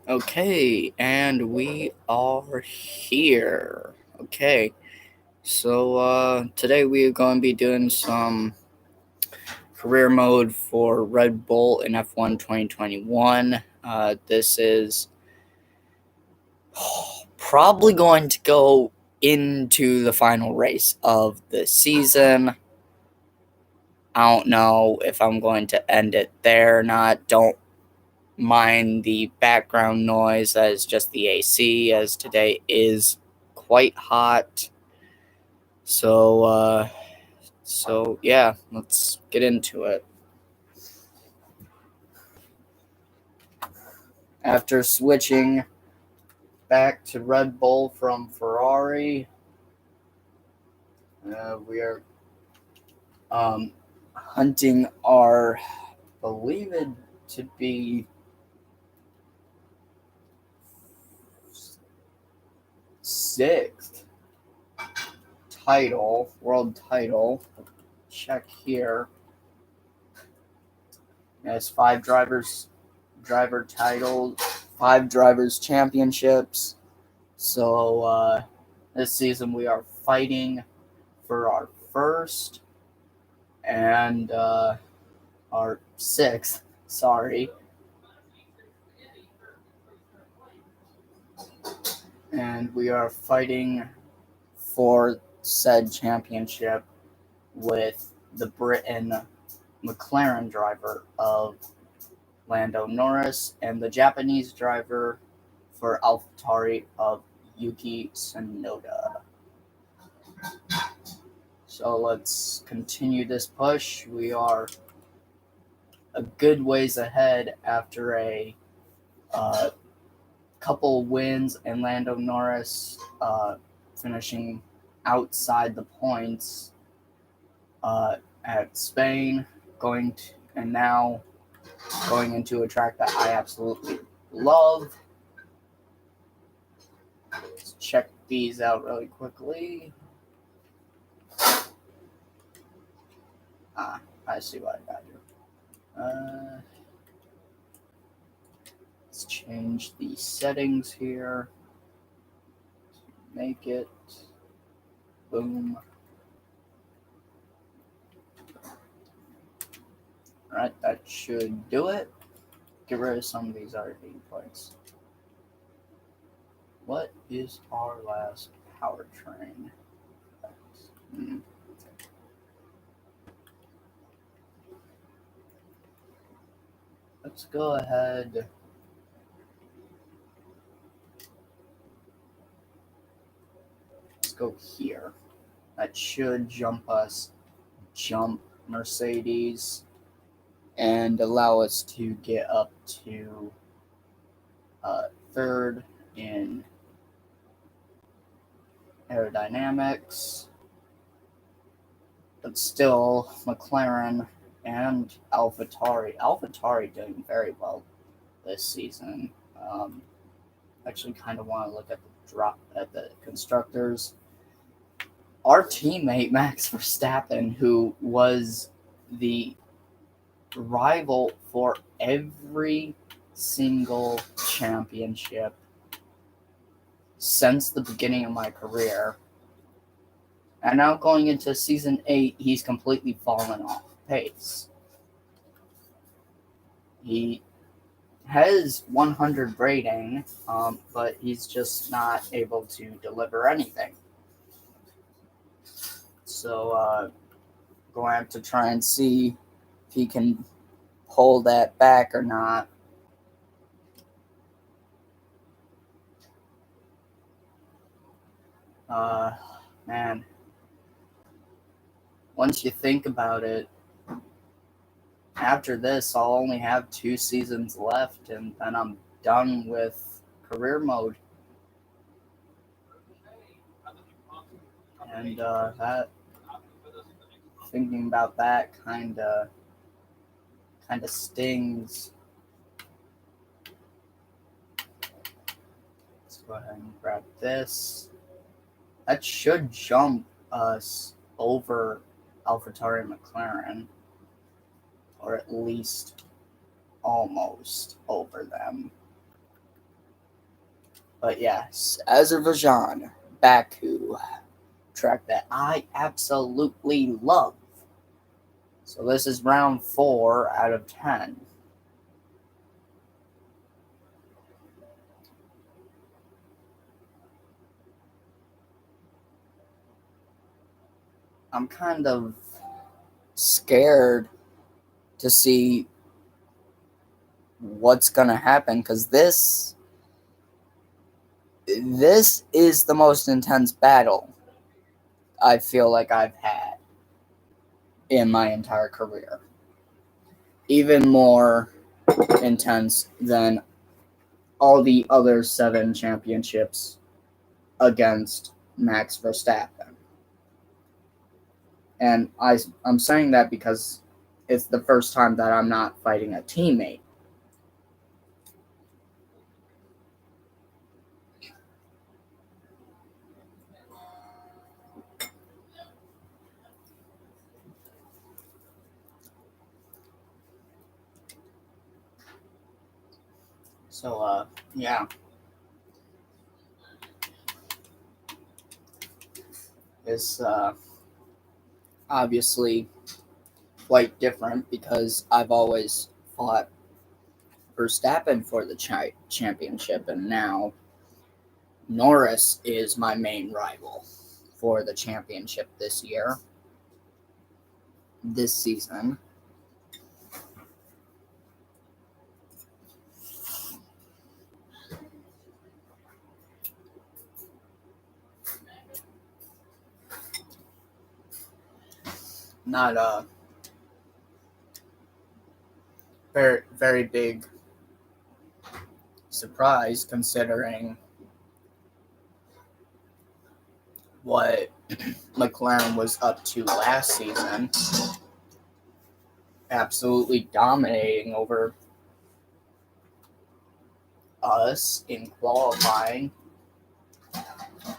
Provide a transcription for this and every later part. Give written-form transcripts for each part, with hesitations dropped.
Okay, and we are here. Okay, so today we are going to be doing some career mode for Red Bull in F1 2021. This is probably going to go into the final race of the season. I don't know if I'm going to end it there or not. Don't mind the background noise. That is just the AC, as today is quite hot. So yeah, let's get into it. After switching back to Red Bull from Ferrari, we are hunting our believed to be sixth world title. Check here. Yes, driver titles, 5 drivers championships. So this season we are fighting for our first and our sixth. Sorry. And we are fighting for said championship with the Britain McLaren driver of Lando Norris and the Japanese driver for AlphaTauri of Yuki Tsunoda. So let's continue this push. We are a good ways ahead after a couple wins and Lando Norris finishing outside the points at Spain, and now going into a track that I absolutely love. Let's check these out really quickly. I see what I got here. Let's change the settings here. Make it boom. Alright, that should do it. Get rid of some of these RV points. What is our last powertrain? Let's go ahead. Let's go here. That should jump Mercedes and allow us to get up to third in aerodynamics. But still, McLaren and AlphaTauri doing very well this season. Actually, kind of want to look at the constructors. Our teammate Max Verstappen, who was the rival for every single championship since the beginning of my career, and now going into season 8, he's completely fallen off pace. He has 100 rating, but he's just not able to deliver anything. So, going to have to try and see if he can pull that back or not. Man, once you think about it, after this, I'll only have 2 seasons left, and then I'm done with career mode. And that, thinking about that, kind of stings. Let's go ahead and grab this. That should jump us over AlphaTauri and McLaren, or at least almost over them. But yes, Azerbaijan, Baku, track that I absolutely love. So this is round 4 out of 10. I'm kind of scared to see what's going to happen because this is the most intense battle I feel like I've had in my entire career. Even more intense than all the other 7 championships against Max Verstappen. And I'm saying that because it's the first time that I'm not fighting a teammate. So, yeah. It's obviously quite different because I've always fought Verstappen for the championship, and now Norris is my main rival for the championship this season. Not a very, very big surprise considering what McLaren was up to last season, absolutely dominating over us in qualifying,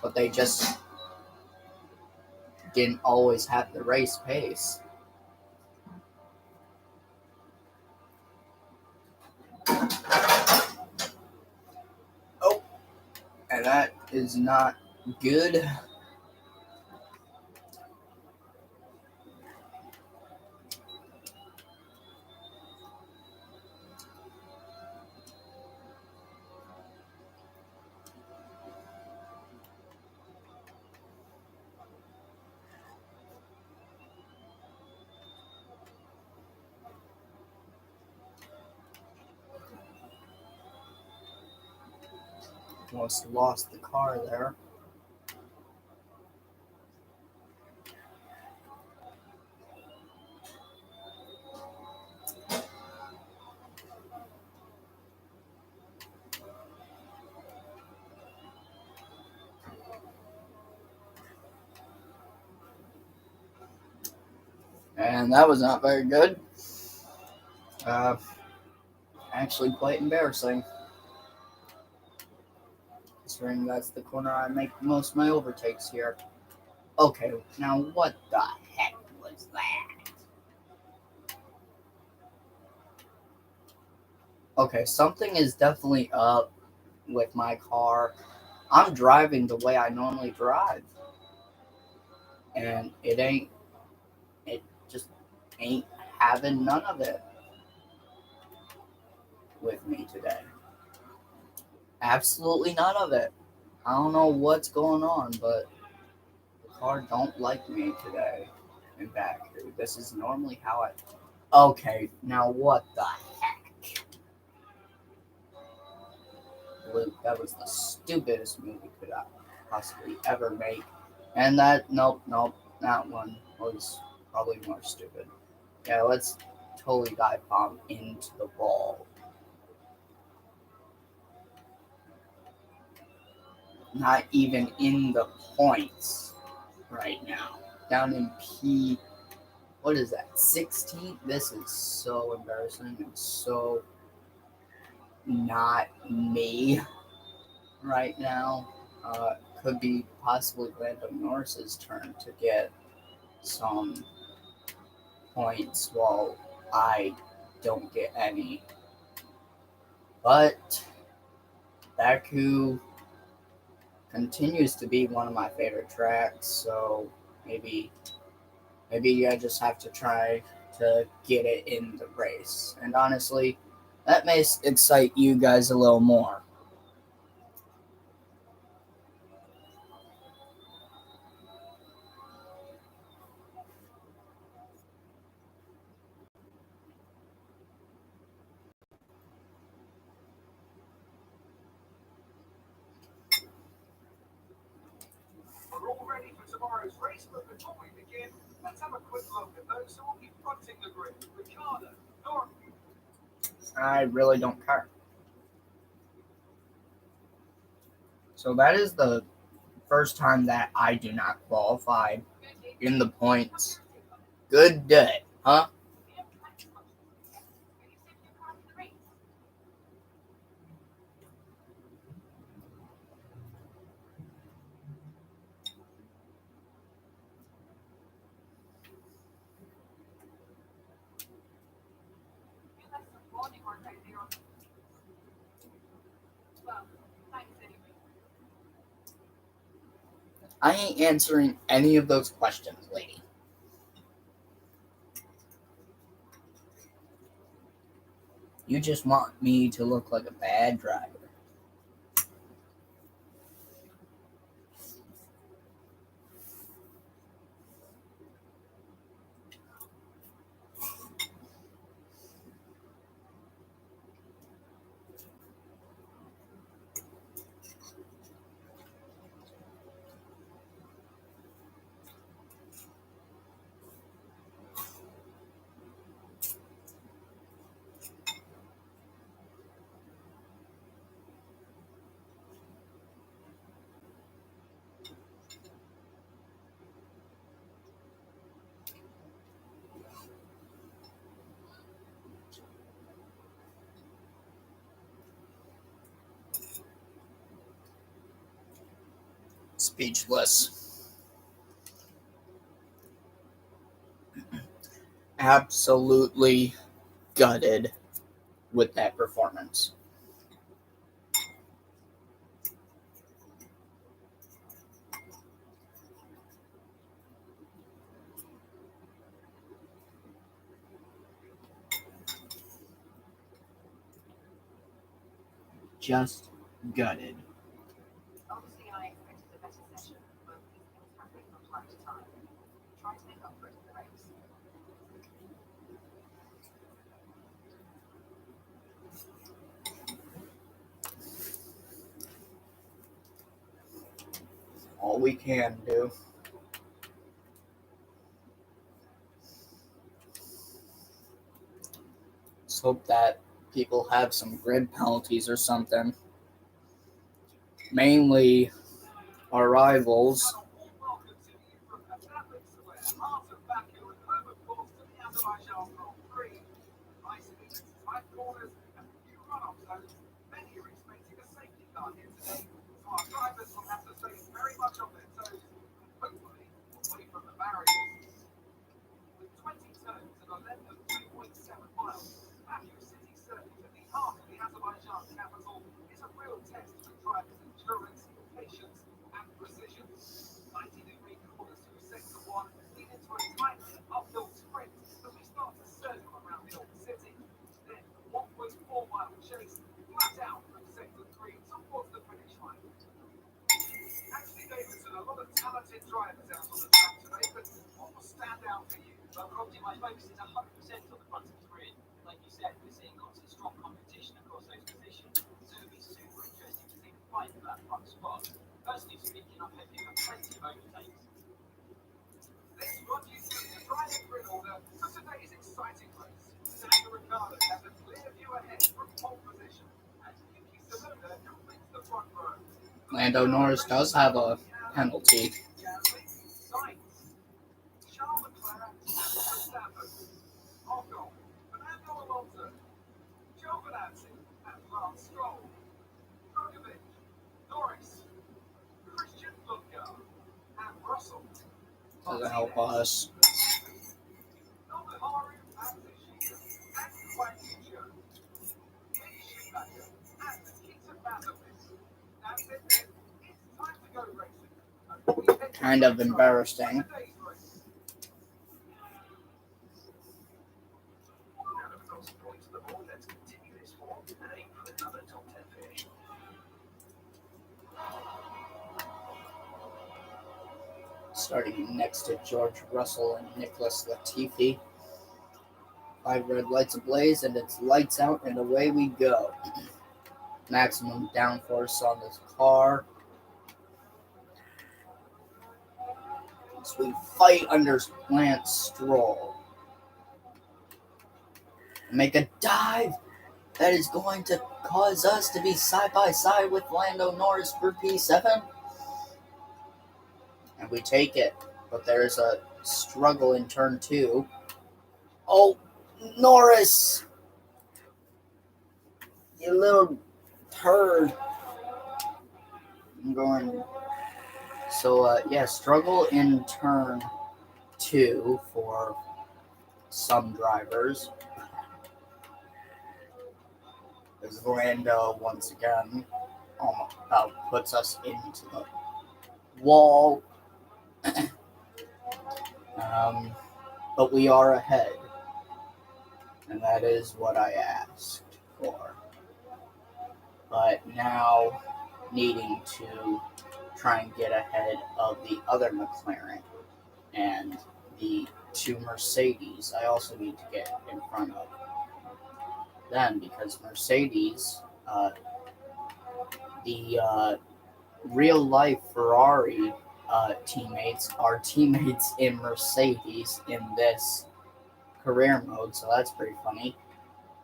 but they just didn't always have the race pace. Oh, and that is not good. Almost lost the car there. And that was not very good. Actually quite embarrassing. Considering that's the corner I make most of my overtakes here. Okay, now what the heck was that? Okay, something is definitely up with my car. I'm driving the way I normally drive. And it just ain't having none of it with me today. Absolutely none of it. I don't know what's going on, but the car don't like me today in Baku. This is normally how I... Okay, now what the heck? Luke, that was the stupidest move you could possibly ever make. And nope, that one was probably more stupid. Yeah, let's totally dive bomb into the ball. Not even in the points right now. Down in P, what is that, 16? This is so embarrassing and so not me right now. Could be possibly Lando Norris's turn to get some points while I don't get any. But Baku continues to be one of my favorite tracks. So maybe I just have to try to get it in the race. And honestly, that may excite you guys a little more. We're all ready for tomorrow's race, but before we begin, let's have a quick look at those who will be fronting the grid. Ricardo, Nora. I really don't care. So that is the first time that I do not qualify in the points. Good day, huh? I ain't answering any of those questions, lady. You just want me to look like a bad driver. Speechless. Absolutely gutted with that performance. Just gutted. Obviously, I expected a better session, but these things happen from time to time. Try to make up for it in the race. All we can do. Let's hope that people have some grid penalties or something. Mainly our rivals. Welcome to you from Abu Dabhi, heart of Baku, and home, of course, to the Azerbaijan Grand Prix. Nice speeds, tight corners, and few run-off zones. Many are expecting a safety car here today, so our drivers will have to stay very much on their toes, hopefully away from the barriers. With 20 turns and a length of 3.7 miles, Baku City Circuit at the heart of the Azerbaijan capital is a real test for drivers' endurance, patience, and precision. 90-degree corners through sector 1 lead into a tight uphill sprint as we start to circle around the old city. Then a 1.4-mile chase flat out from sector 3 towards the finish line. Actually, Davidson, a lot of talented drivers out on the track today, but what will stand out for you? Well, Robbie, my focus is 100% on the front of the grid. Like you said, we're seeing lots of strong competition across those positions, so it'll be super interesting to see the fight for that front spot. Personally speaking, I'm hoping for plenty of overtakes. Let's run you through the driving grid order for today's exciting race. Daniel Ricciardo has a clear view ahead from pole position, and Yuki Tsunoda completes the front row. Lando Norris does have a penalty. Charles Leclerc and Verstappen. Ocon, Fernando Alonso, Giovinazzi and Lance Stroll. Drogovic, Norris, Christian Lundgaard and Russell. Doesn't help us. Nobuharu Matsushita and Guan Yu Mick Schumacher and Nikita Mazepin. That's it then. It's time to kind of embarrassing. Starting next to George Russell and Nicholas Latifi. 5 red lights ablaze, and it's lights out, and away we go. Maximum downforce on this car. So we fight under Lance Stroll. Make a dive that is going to cause us to be side by side with Lando Norris for P7. And we take it, but there's a struggle in turn 2. Oh, Norris! You little turd. I'm going. So, struggle in turn 2 for some drivers. As Lando once again puts us into the wall. But we are ahead. And that is what I asked for. But now needing to try and get ahead of the other McLaren and the 2 Mercedes I also need to get in front of them, because Mercedes, the real life Ferrari teammates are teammates in Mercedes in this career mode, so that's pretty funny.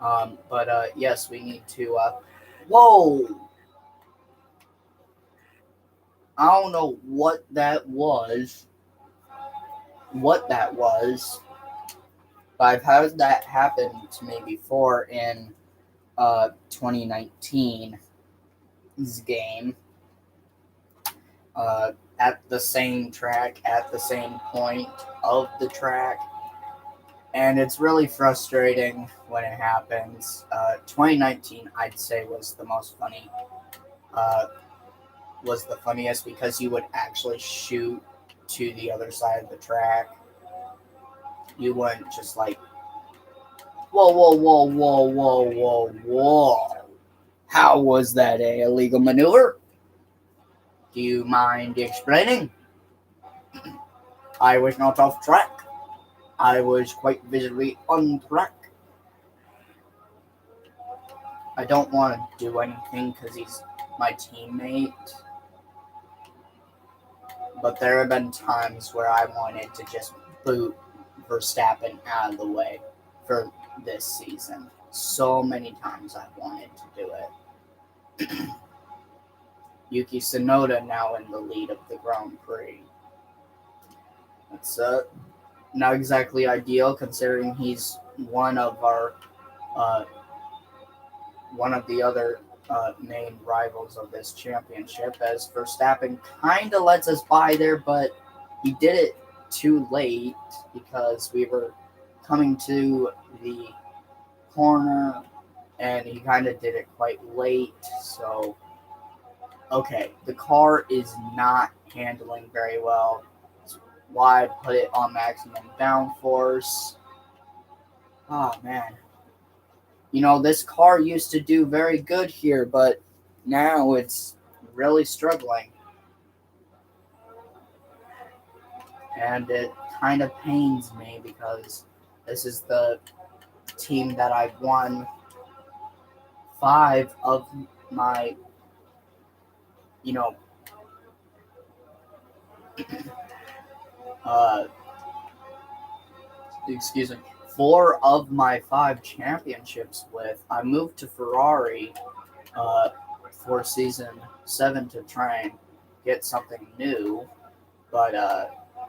But yes, we need to. Whoa! I don't know what that was. But I've had that happen to me before in 2019's game. At the same track, at the same point of the track. And it's really frustrating when it happens. 2019, I'd say, was the most funny. Was the funniest because you would actually shoot to the other side of the track. You wouldn't just like, whoa. How was that a illegal maneuver? Do you mind explaining? I was not off track. I was quite visibly on track. I don't want to do anything because he's my teammate. But there have been times where I wanted to just boot Verstappen out of the way for this season. So many times I've wanted to do it. Yuki Tsunoda now in the lead of the Grand Prix. That's not exactly ideal considering he's one of the other main rivals of this championship, as Verstappen kind of lets us by there, but he did it too late because we were coming to the corner and he kind of did it quite late. So, okay, the car is not handling very well. That's why I put it on maximum downforce. Oh, man. You know, this car used to do very good here, but now it's really struggling. And it kind of pains me because this is the team that I've won 5 of my, 4 of my 5 championships with. I moved to Ferrari for season 7 to try and get something new, but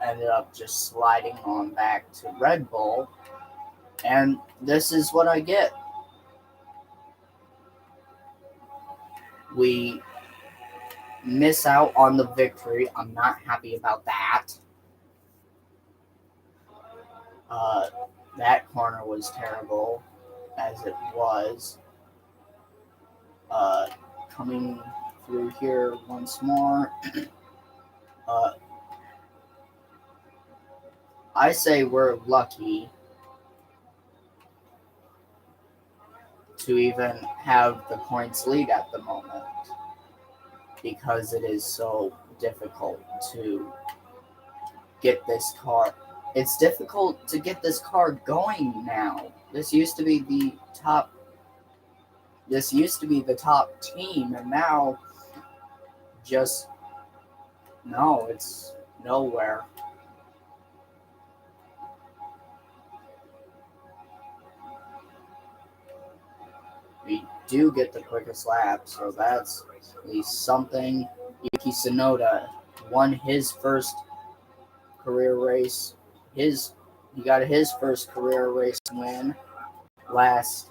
ended up just sliding on back to Red Bull, and this is what I get. We miss out on the victory. I'm not happy about that. That corner was terrible, as it was. Coming through here once more. I say we're lucky to even have the points lead at the moment, because it is so difficult to get this car. It's difficult to get this car going now. This used to be the top team, and now just no, it's nowhere. We do get the quickest lap, so that's at least something. Yuki Tsunoda won his first career race. He got his first career race win last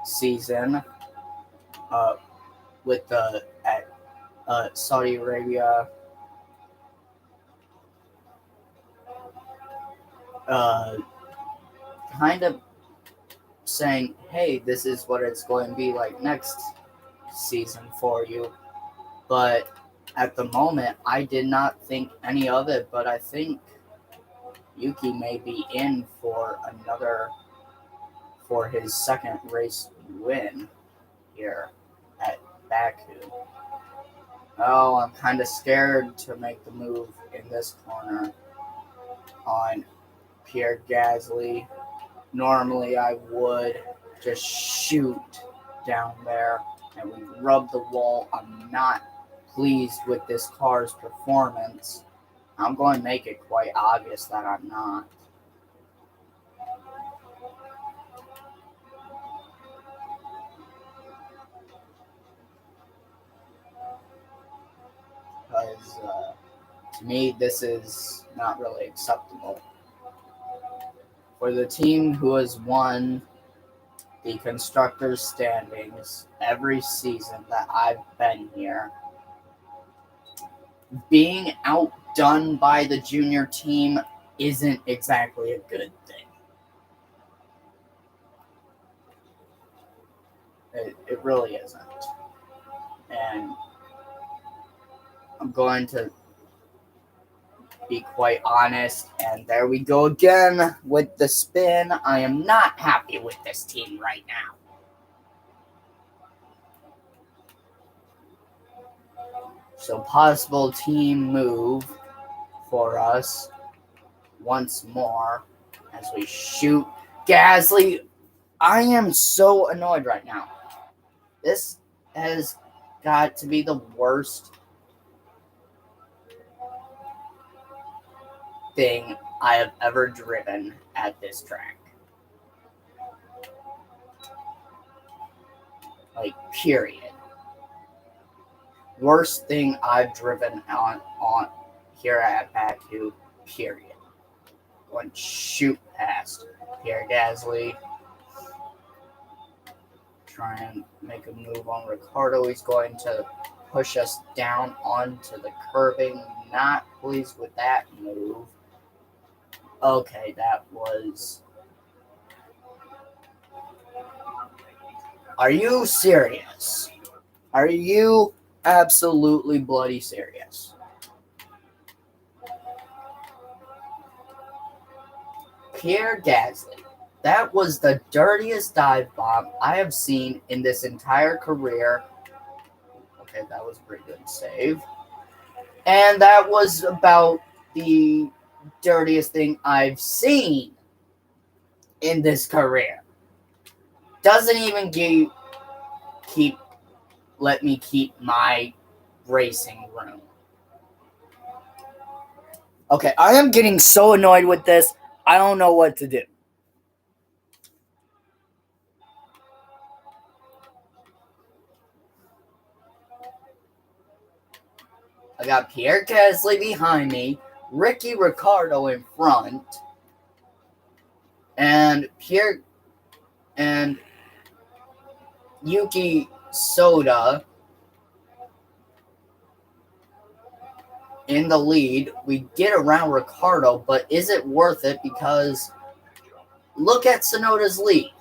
season with the at Saudi Arabia. Kind of saying, hey, this is what it's going to be like next season for you. But at the moment, I did not think any of it, but I think Yuki may be in for his second race win here at Baku. Oh, I'm kind of scared to make the move in this corner on Pierre Gasly. Normally I would just shoot down there and we rub the wall. I'm not pleased with this car's performance. I'm going to make it quite obvious that I'm not. Because to me, this is not really acceptable. For the team who has won the constructors' standings every season that I've been here, being outdone by the junior team isn't exactly a good thing. It really isn't. And I'm going to be quite honest, and there we go again with the spin. I am not happy with this team right now. So possible team move for us once more as we shoot Gasly. I am so annoyed right now. This has got to be the worst thing I have ever driven at this track. Like, period. Worst thing I've driven on here at Baku, period. Going shoot past Pierre Gasly. Try and make a move on Ricciardo. He's going to push us down onto the curbing. Not pleased with that move. Okay, that was... Are you serious? Are you absolutely bloody serious? Pierre Gasly. That was the dirtiest dive bomb I have seen in this entire career. Okay, that was a pretty good save. And that was about the dirtiest thing I've seen in this career. Doesn't even let me keep my racing room. Okay, I am getting so annoyed with this. I don't know what to do. I got Pierre Gasly behind me, Ricky Ricciardo in front, and Yuki Tsunoda in the lead. We get around Ricciardo, but is it worth it? Because look at Tsunoda's lead.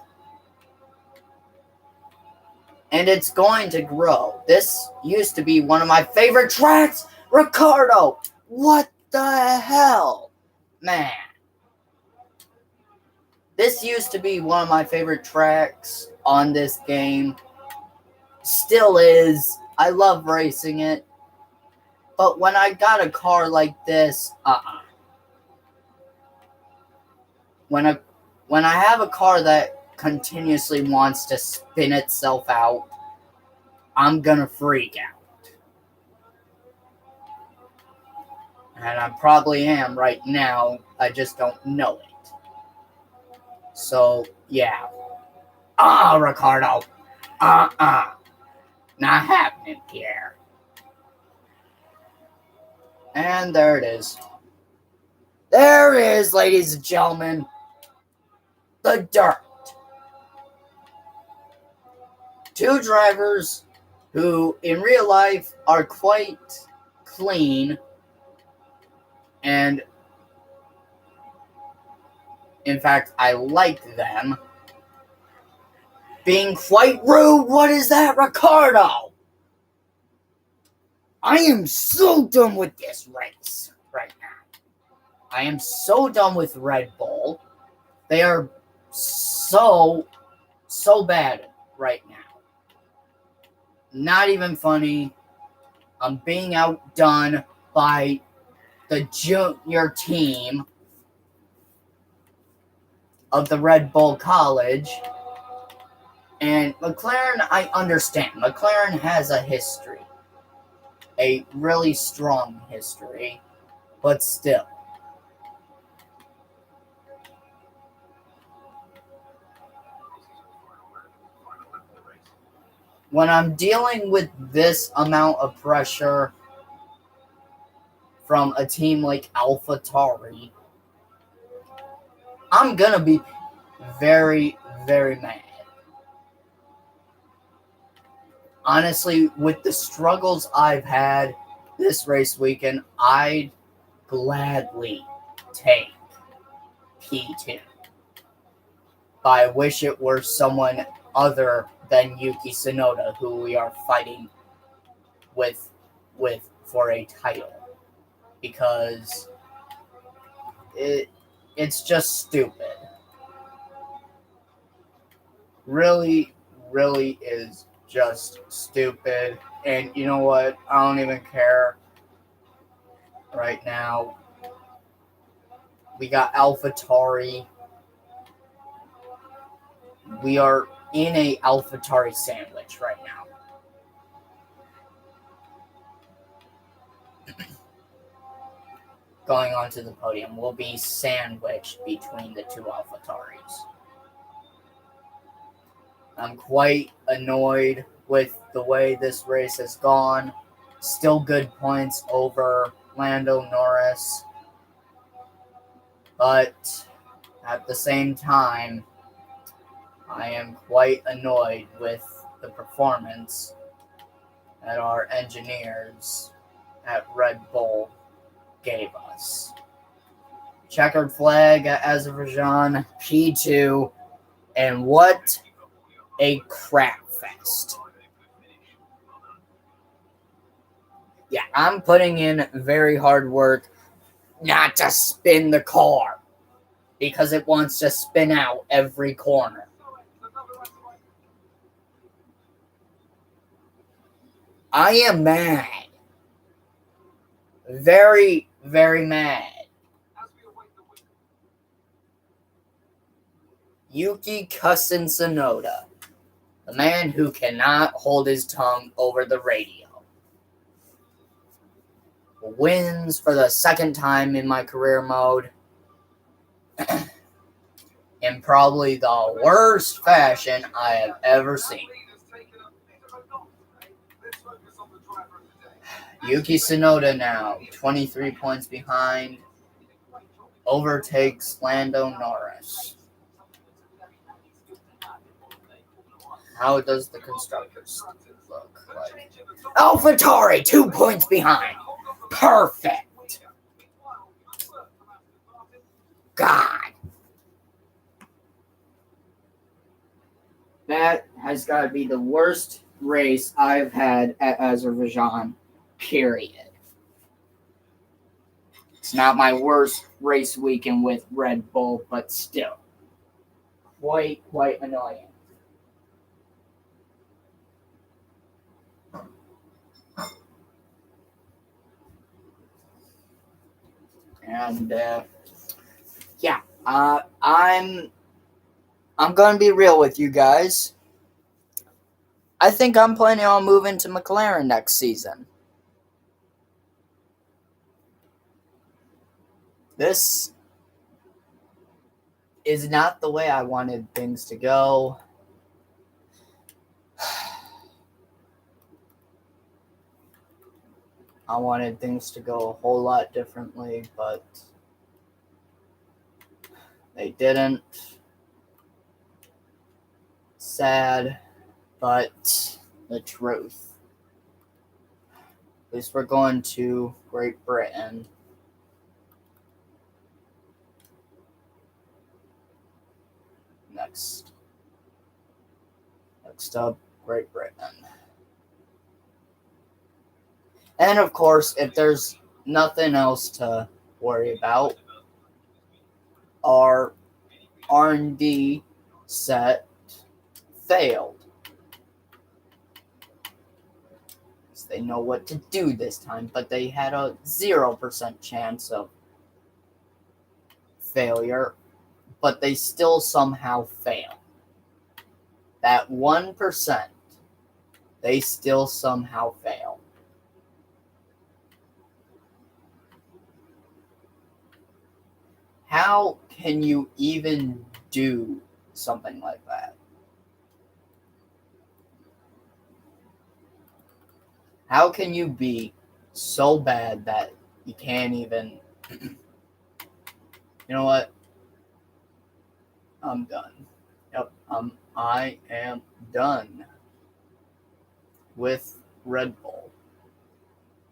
And it's going to grow. This used to be one of my favorite tracks. Ricciardo, what the hell? Man. This used to be one of my favorite tracks on this game. Still is. I love racing it. But when I got a car like this, When I have a car that continuously wants to spin itself out, I'm gonna freak out. And I probably am right now. I just don't know it. So, yeah. Ricardo. Not happening here. And there it is. There it is, ladies and gentlemen. The dirt. Two drivers who, in real life, are quite clean and, in fact, I like them, being quite rude. What is that, Ricardo? I am so done with this race right now. I am so done with Red Bull. They are so bad right now. Not even funny. I'm being outdone by the junior team of the Red Bull College. And McLaren, I understand. McLaren has a history. A really strong history. But still. When I'm dealing with this amount of pressure from a team like AlphaTauri, I'm gonna be very, very mad. Honestly, with the struggles I've had this race weekend, I'd gladly take P2. But I wish it were someone other than Yuki Tsunoda who we are fighting with for a title. Because it's just stupid. Really is just stupid. And you know what? I don't even care right now. We got AlphaTauri. We are in a AlphaTauri sandwich right now. Going onto the podium will be sandwiched between the two AlphaTauris. I'm quite annoyed with the way this race has gone. Still good points over Lando Norris. But at the same time, I am quite annoyed with the performance that our engineers at Red Bull gave us. Checkered flag at Azerbaijan, P2, and what a crap fest. Yeah, I'm putting in very hard work not to spin the car because it wants to spin out every corner. I am mad. Very, very mad. Yuki Cussin Tsunoda, the man who cannot hold his tongue over the radio, wins for the second time in my career mode in probably the worst fashion I have ever seen. Yuki Tsunoda now, 23 points behind, overtakes Lando Norris. How does the constructors look like? AlphaTauri, 2 points behind. Perfect. God. That has got to be the worst race I've had at Azerbaijan, period. It's not my worst race weekend with Red Bull, but still. quite annoying. And yeah, I'm gonna be real with you guys. I think I'm planning on moving to McLaren next season. This is not the way I wanted things to go. I wanted things to go a whole lot differently, but they didn't. Sad, but the truth. At least we're going to Great Britain. Next up, Great Britain. And of course, if there's nothing else to worry about, our R&D set failed. So they know what to do this time, but they had a 0% chance of failure, but they still somehow fail. That 1%, they still somehow fail. How can you even do something like that? How can you be so bad that you can't even... You know what? I'm done. Yep, I am done with Red Bull.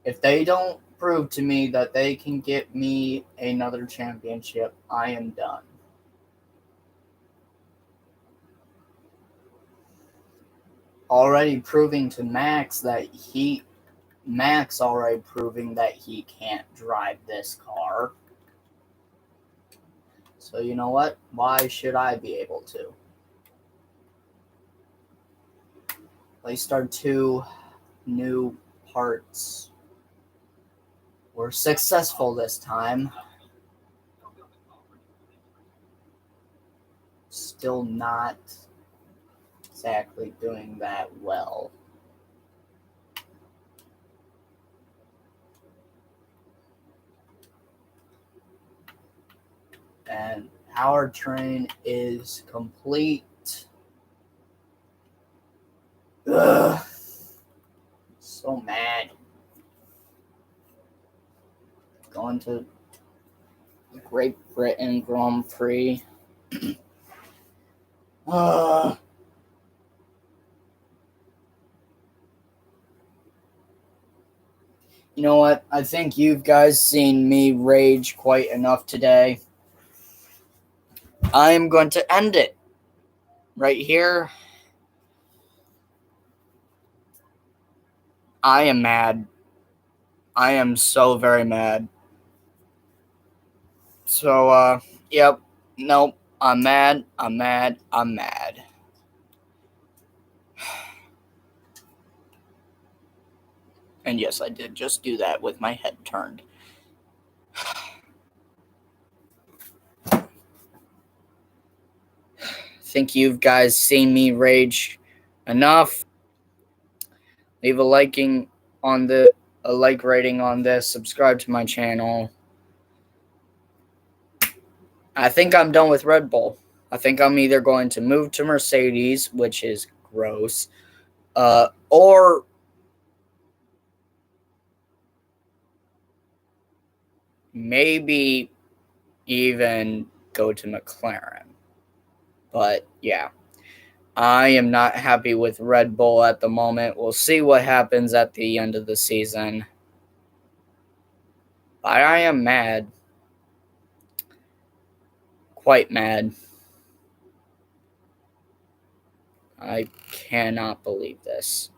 If they don't prove to me that they can get me another championship, I am done. Already proving to Max already proving that he can't drive this car. So you know what? Why should I be able to? At least our 2 new parts were successful this time. Still not exactly doing that well. And powertrain is complete. Ugh. So mad. Going to Great Britain Grand Prix. You know what? I think you've guys seen me rage quite enough today. I am going to end it right here. I am mad. I am so very mad. So, yep. Nope. I'm mad. I'm mad. I'm mad. And yes, I did just do that with my head turned. Think you guys seen me rage enough. Leave a like rating on this. Subscribe to my channel. I think I'm done with Red Bull. I think I'm either going to move to Mercedes, which is gross, or maybe even go to McLaren. But yeah, I am not happy with Red Bull at the moment. We'll see what happens at the end of the season. But I am mad. Quite mad. I cannot believe this.